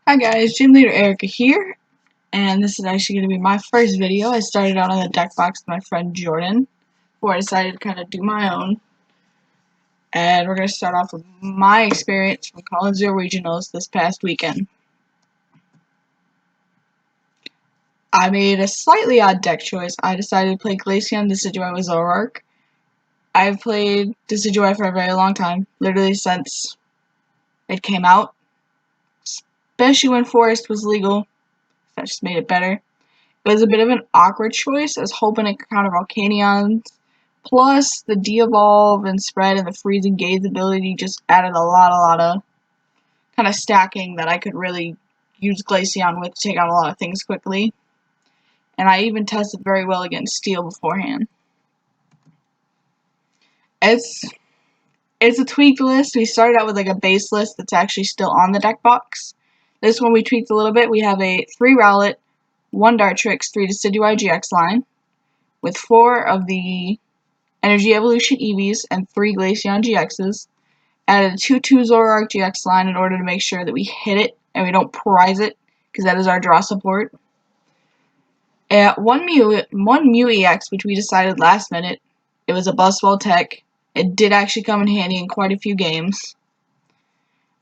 Hi guys, Leader Erika here, and this is actually going to be my first video. I started out on the deck box with my friend Jordan, before I decided to kind of do my own. And we're going to start off with my experience from Collinsville Regionals this past weekend. I made a slightly odd deck choice. I decided to play Glaceon Decidueye with Zoroark. I've played Decidueye for a very long time, literally since it came out, especially when Forest was legal. That just made it better. It was a bit of an awkward choice. I was hoping it could counter Volcanions. Plus, the de-evolve and spread and the freezing gaze ability just added a lot of kind of stacking that I could really use Glaceon with to take out a lot of things quickly. And I even tested very well against Steel beforehand. It's a tweaked list. We started out with like a base list that's actually still on the deck box. This one we tweaked a little bit. We have a 3 Rowlet, 1 Dartrix, 3 Decidueye GX line, with 4 of the Energy Evolution EVs and 3 Glaceon GXs. Added a 2/2 Zoroark GX line in order to make sure that we hit it and we don't prize it, because that is our draw support. At 1 Mew EX, which we decided last minute. It was a Buzzwell tech. It did actually come in handy in quite a few games.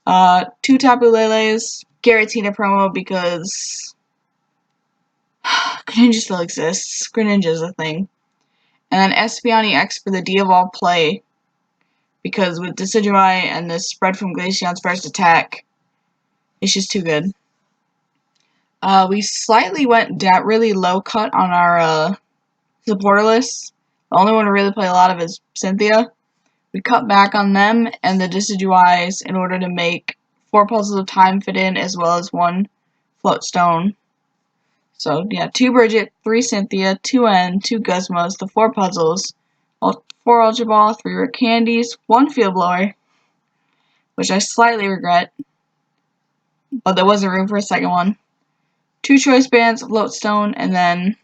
2 Tapu Leles, Giratina promo because Greninja still exists. Greninja is a thing. And then Espeon EX for the de-evolve play, because with Decidueye and the spread from Glaceon's first attack, it's just too good. We slightly went really low cut on our supporter list. The only one to really play a lot of is Cynthia. We cut back on them and the Decidueyes in order to make 4 Puzzles of Time fit in, as well as 1 Float Stone. So yeah, 2 Bridget, 3 Cynthia, 2 N, 2 Guzmos, the 4 puzzles, 4 Ultra Ball, 3 Rare Candies, 1 Field Blower, which I slightly regret, but there wasn't room for a second one. 2 Choice Bands, Float Stone, and then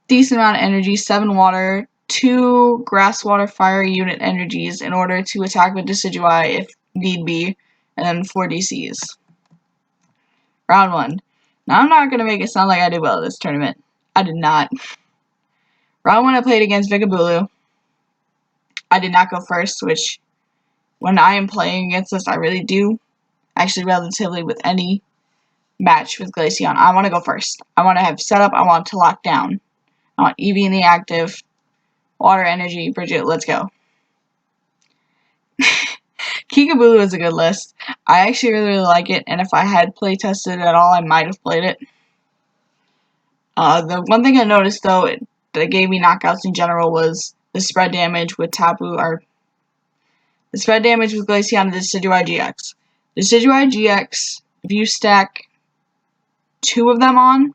decent amount of energy, 7 Water, 2 Grass, Water, Fire unit energies in order to attack with Decidueye if need be, and then 4 DCs. Round 1. Now, I'm not going to make it sound like I did well at this tournament. I did not. Round 1, I played against Vikabulu. I did not go first, which, when I am playing against this, I really do. Actually, relatively with any match with Glaceon, I want to go first. I want to have setup. I want to lock down. I want Eevee in the active. Water Energy. Bridget, let's go. Kikabulu is a good list. I actually really like it, and if I had play tested it at all, I might have played it. The one thing I noticed, though, that gave me knockouts in general was the spread damage with Tapu, or the spread damage with Glaceon and the Decidueye GX. The Decidueye GX, if you stack 2 of them on,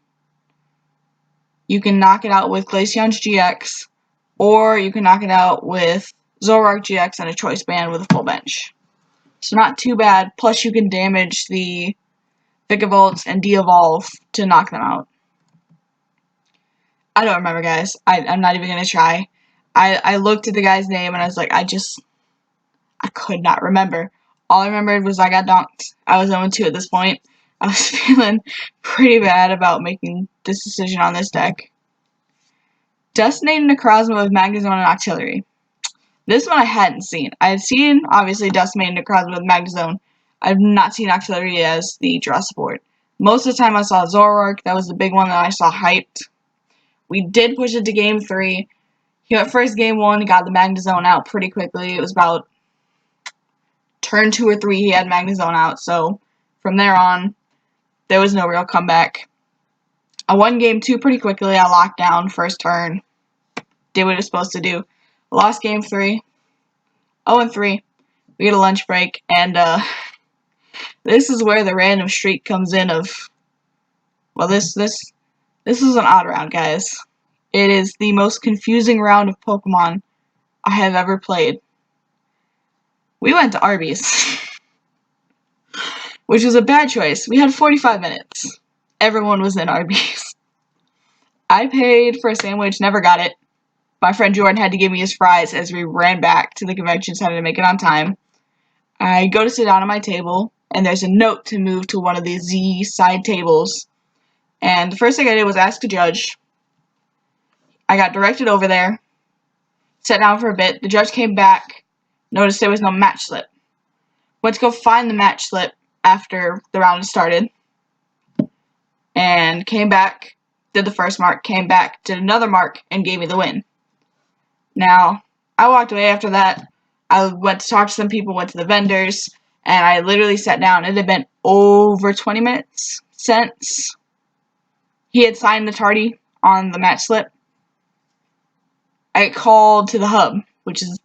you can knock it out with Glaceon's GX, or you can knock it out with Zoroark GX and a Choice Band with a full bench. So not too bad, plus you can damage the Vikavolt and de-evolve to knock them out. I don't remember, guys. I'm not even going to try. I looked at the guy's name and I was like, I could not remember. All I remembered was I got donked. I was 0-2 at this point. I was feeling pretty bad about making this decision on this deck. Destinated Necrozma with Magnezone and Octillery. This one I hadn't seen. I had seen, obviously, Decimated Necrozma with Magnezone. I've not seen Octillery as the draw support. Most of the time I saw Zoroark. That was the big one that I saw hyped. We did push it to game 3. He went first game 1, got the Magnezone out pretty quickly. It was about turn 2 or 3 he had Magnezone out. So from there on, there was no real comeback. I won game 2 pretty quickly. I locked down first turn. Did what it was supposed to do. Lost game 3. 0-3. We get a lunch break, and this is where the random streak comes in of, well, this is an odd round, guys. It is the most confusing round of Pokemon I have ever played. We went to Arby's, which was a bad choice. We had 45 minutes. Everyone was in Arby's. I paid for a sandwich, never got it. My friend Jordan had to give me his fries as we ran back to the convention center to make it on time. I go to sit down at my table. and there's a note to move to one of the Z side tables. And the first thing I did was ask the judge. I got directed over there, sat down for a bit. The judge came back, noticed there was no match slip. Went to go find the match slip after the round started, and came back, did the first mark, came back, did another mark, and gave me the win. Now, I walked away after that. I went to talk to some people, went to the vendors, and I literally sat down. It had been over 20 minutes since he had signed the tardy on the match slip. I got called to the hub, which is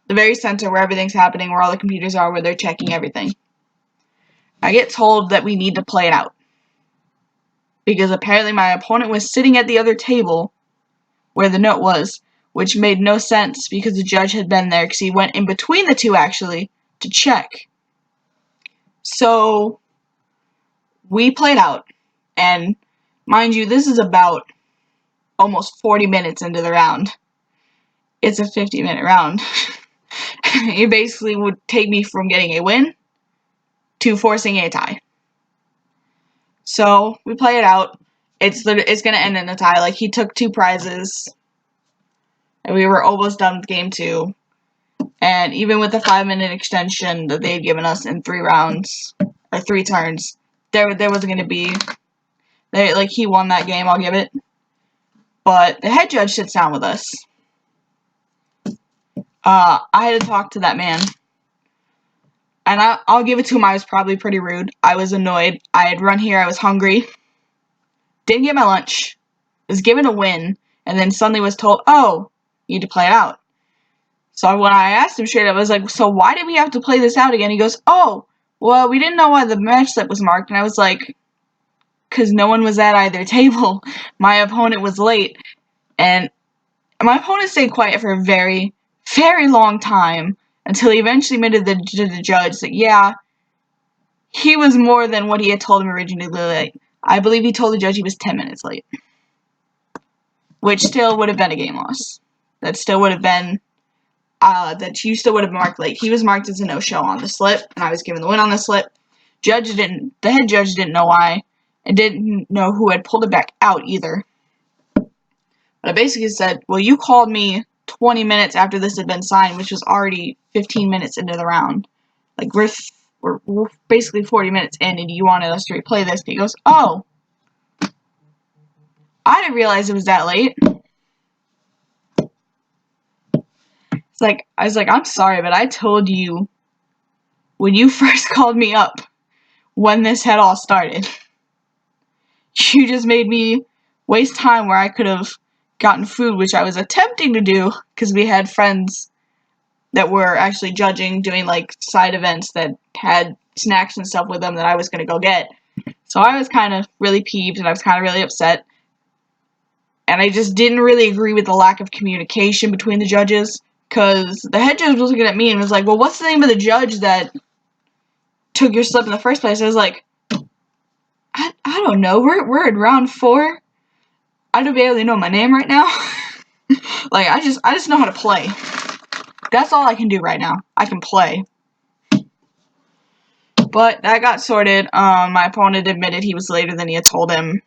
the very center where everything's happening, where all the computers are, where they're checking everything. I get told that we need to play it out, because apparently my opponent was sitting at the other table where the note was, which made no sense because the judge had been there, because he went in between the two, actually, to check. So, we played out, and mind you, this is about almost 40 minutes into the round. It's a 50-minute round. It basically would take me from getting a win to forcing a tie. So, we play it out. It's going to end in a tie. Like, he took 2 prizes, and we were almost done with game 2. And even with the 5-minute extension that they had given us in 3 rounds, or 3 turns, there wasn't going to be... he won that game, I'll give it. But the head judge sits down with us. I had to talk to that man. And I'll give it to him, I was probably pretty rude. I was annoyed. I had run here, I was hungry. Didn't get my lunch. Was given a win. And then suddenly was told, oh, you need to play it out. So when I asked him straight up, I was like, so why did we have to play this out again? He goes, oh, well, we didn't know why the match slip was marked. And I was like, because no one was at either table. My opponent was late. And my opponent stayed quiet for a very, very long time until he eventually admitted to the judge that, yeah, he was more than what he had told him originally late. I believe he told the judge he was 10 minutes late. Which still would have been a game loss. That still would have been, that you still would have marked late. He was marked as a no-show on the slip, and I was given the win on the slip. The head judge didn't know why, and didn't know who had pulled it back out either. But I basically said, well, you called me 20 minutes after this had been signed, which was already 15 minutes into the round. Like, we're basically 40 minutes in, and you wanted us to replay this. And he goes, oh, I didn't realize it was that late. I was like, I'm sorry, but I told you when you first called me up when this had all started. You just made me waste time where I could have gotten food, which I was attempting to do, because we had friends that were actually judging, doing, like, side events that had snacks and stuff with them that I was going to go get. So I was kind of really peeved, and I was kind of really upset. And I just didn't really agree with the lack of communication between the judges, because the head judge was looking at me and was like, well, what's the name of the judge that took your slip in the first place? I was like, I don't know. We're at round 4. I don't barely know my name right now. Like, I just know how to play. That's all I can do right now. I can play. But that got sorted. My opponent admitted he was later than he had told him,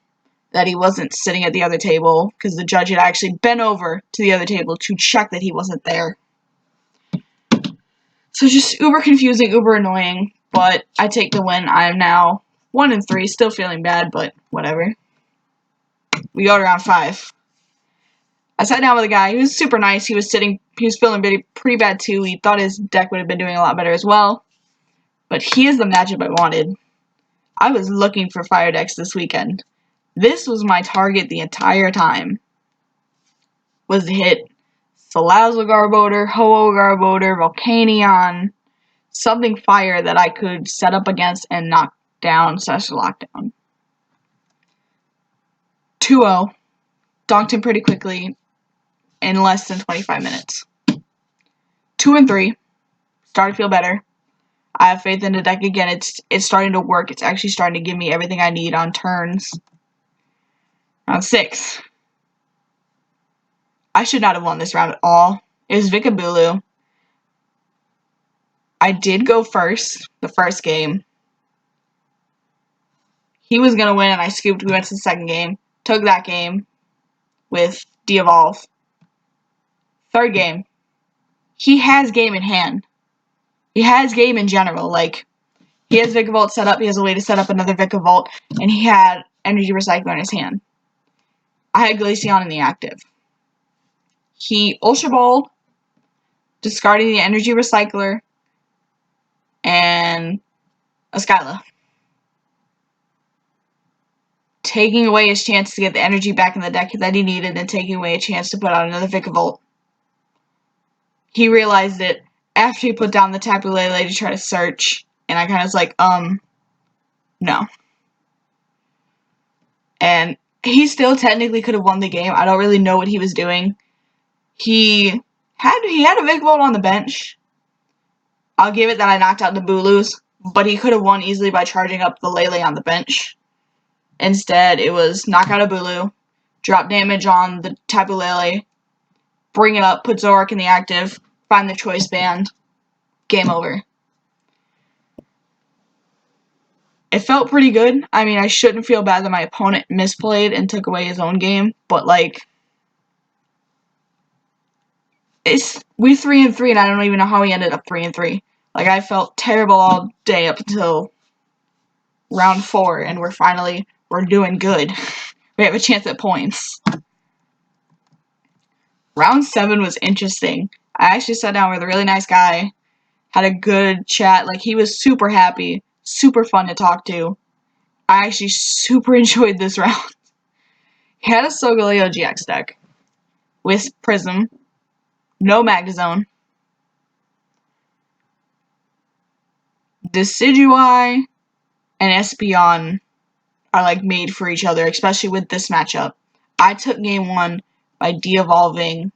that he wasn't sitting at the other table, because the judge had actually been over to the other table to check that he wasn't there. So just uber confusing, uber annoying, but I take the win. I am now 1-3, still feeling bad, but whatever. We go to round 5. I sat down with a guy. He was super nice. He was feeling pretty bad too. He thought his deck would have been doing a lot better as well. But he is the matchup I wanted. I was looking for fire decks this weekend. This was my target the entire time. Was to hit Salazzle Garbodor, Ho-Oh Garbodor, Volcanion, something fire that I could set up against and knock down /lockdown. 2-0. Donked him pretty quickly in less than 25 minutes. 2-3. Starting to feel better. I have faith in the deck again. It's starting to work. It's actually starting to give me everything I need on turns. Round 6. I should not have won this round at all. It was Vikabulu. I did go first, the first game. He was gonna win, and I scooped. We went to the second game. Took that game with de-evolve. Third game. He has game in hand. He has game in general. Like, he has Vikavolt set up. He has a way to set up another Vikavolt, and he had Energy Recycler in his hand. I had Glaceon in the active. He Ultra Balled, discarding the Energy Recycler, and a Skyla. Taking away his chance to get the energy back in the deck that he needed, and taking away a chance to put out another Vikavolt. He realized it after he put down the Tapu Lele to try to search, and I kind of was like, no. And he still technically could have won the game. I don't really know what he was doing. He had a Vikavolt on the bench. I'll give it that I knocked out the Booloos, but he could have won easily by charging up the Lele on the bench. Instead, it was knock out a Booloo, drop damage on the Tapu Lele, bring it up, put Zoroark in the active, find the choice band, game over. It felt pretty good. I mean, I shouldn't feel bad that my opponent misplayed and took away his own game, but, like, we 3-3, and I don't even know how we ended up 3-3. Like, I felt terrible all day up until round 4, and we're doing good. We have a chance at points. Round 7 was interesting. I actually sat down with a really nice guy, had a good chat. Like, he was super happy, super fun to talk to. I actually super enjoyed this round. He had a Solgaleo GX deck with Prism, no Magnezone, Decidueye and Espeon are, like, made for each other, especially with this matchup. I took game 1 by de-evolving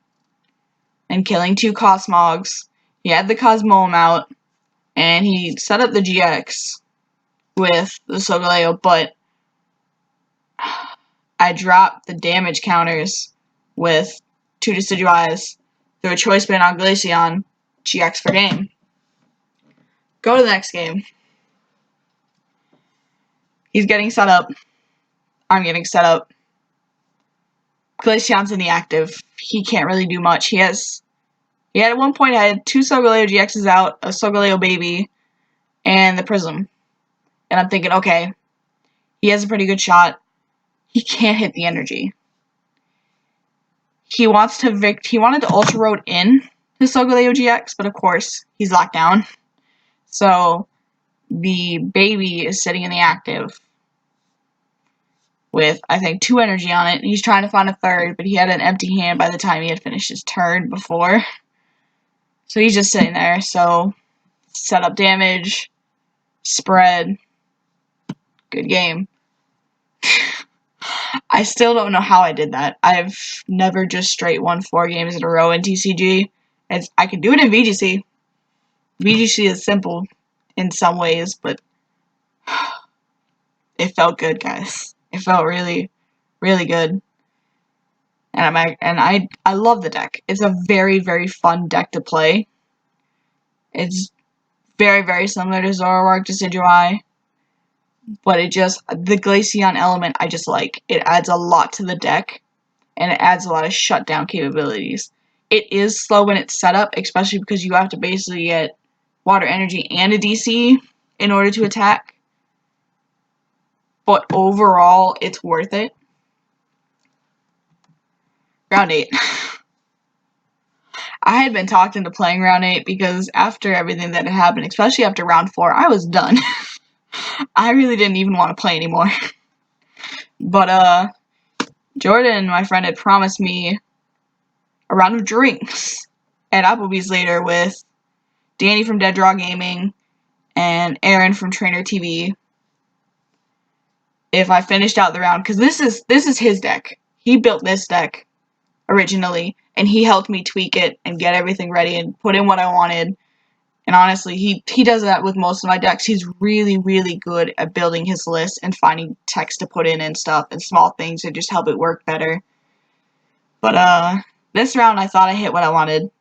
and killing 2 Cosmogs. He had the Cosmoem out, and he set up the GX with the Solgaleo, but I dropped the damage counters with 2 Decidueyes, threw a choice band on Glaceon, GX for game. Go to the next game. He's getting set up. I'm getting set up. Glaceon's in the active. He can't really do much. He had at one point, I had 2 Solgaleo GXs out, a Solgaleo baby, and the Prism. And I'm thinking, okay, he has a pretty good shot. He can't hit the energy. He wanted to Ultra Road in his Solgaleo GX, but of course, he's locked down. So, the baby is sitting in the active with, I think, 2 energy on it. He's trying to find a third, but he had an empty hand by the time he had finished his turn before. So he's just sitting there. So, set up damage, spread, good game. I still don't know how I did that. I've never just straight won 4 games in a row in TCG. I can do it in VGC. VGC is simple in some ways, but it felt good, guys. It felt really, really good. And I love the deck. It's a very, very fun deck to play. It's very, very similar to Zoroark Decidueye, but the Glaceon element I just like. It adds a lot to the deck, and it adds a lot of shutdown capabilities. It is slow when it's set up, especially because you have to basically get water energy and a DC in order to attack. But overall, it's worth it. Round 8. I had been talked into playing round 8 because after everything that had happened, especially after round 4, I was done. I really didn't even want to play anymore. But, Jordan, my friend, had promised me a round of drinks at Applebee's later with Danny from Dead Draw Gaming and Aaron from Trainer TV if I finished out the round, because this is his deck. He built this deck originally, and he helped me tweak it and get everything ready and put in what I wanted. And honestly, he does that with most of my decks. He's really, really good at building his list and finding text to put in and stuff and small things that just help it work better. But, this round I thought I hit what I wanted.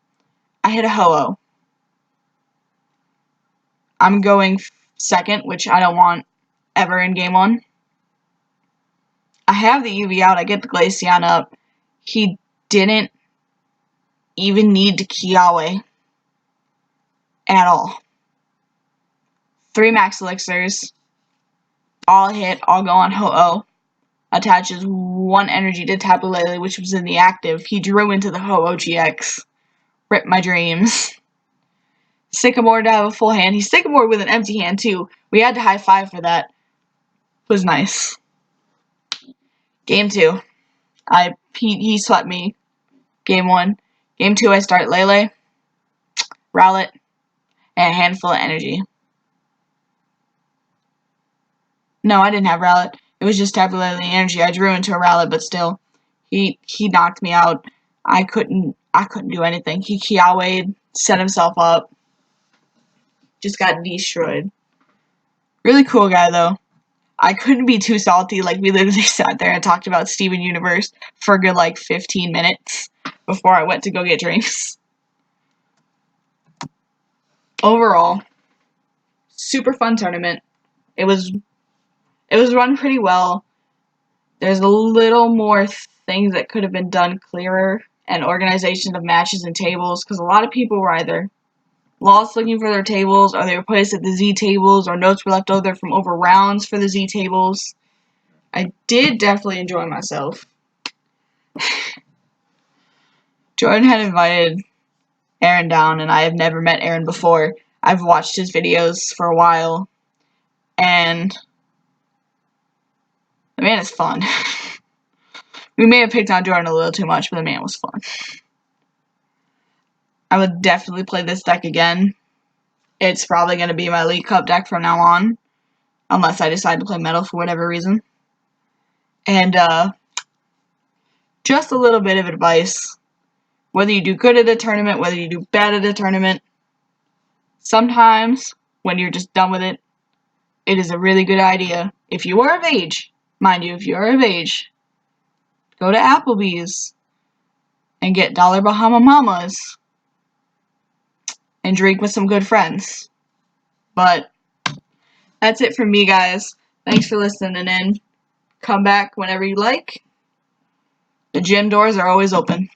I hit a Ho-Oh. I'm going second, which I don't want ever in game 1. I have the UV out, I get the Glaceon up. He didn't even need to Kiawe at all. 3 max elixirs, all hit, all go on Ho-Oh. Attaches 1 energy to Tapu Lele, which was in the active. He drew into the Ho-Oh GX. Rip my dreams. Sycamore to have a full hand. He Sycamore with an empty hand too. We had to high five for that. It was nice. Game 2. He swept me. Game 1. Game 2 I start Lele, Rowlet, and a handful of energy. No, I didn't have Rowlet. It was just Tapu Lele energy. I drew into a Rowlet, but still. He knocked me out. I couldn't do anything. He Kiawa'd, set himself up. Just got destroyed. Really cool guy though. I couldn't be too salty. Like, we literally sat there and talked about Steven Universe for a good, like, 15 minutes before I went to go get drinks. Overall, super fun tournament. It was run pretty well. There's a little more things that could have been done clearer, and organization of matches and tables, because a lot of people were either lost looking for their tables, or they were placed at the Z tables, or notes were left over from over rounds for the Z tables. I did definitely enjoy myself. Jordan had invited Aaron down, and I have never met Aaron before. I've watched his videos for a while, and the man is fun. We may have picked on Jordan a little too much, but the man was fun. I would definitely play this deck again. It's probably going to be my League Cup deck from now on, unless I decide to play Metal for whatever reason. And just a little bit of advice. Whether you do good at a tournament, whether you do bad at a tournament, sometimes when you're just done with it, it is a really good idea. If you are of age, mind you, if you are of age, go to Applebee's and get Dollar Bahama Mamas and drink with some good friends. But that's it from me, guys. Thanks for listening in. Come back whenever you like. The gym doors are always open.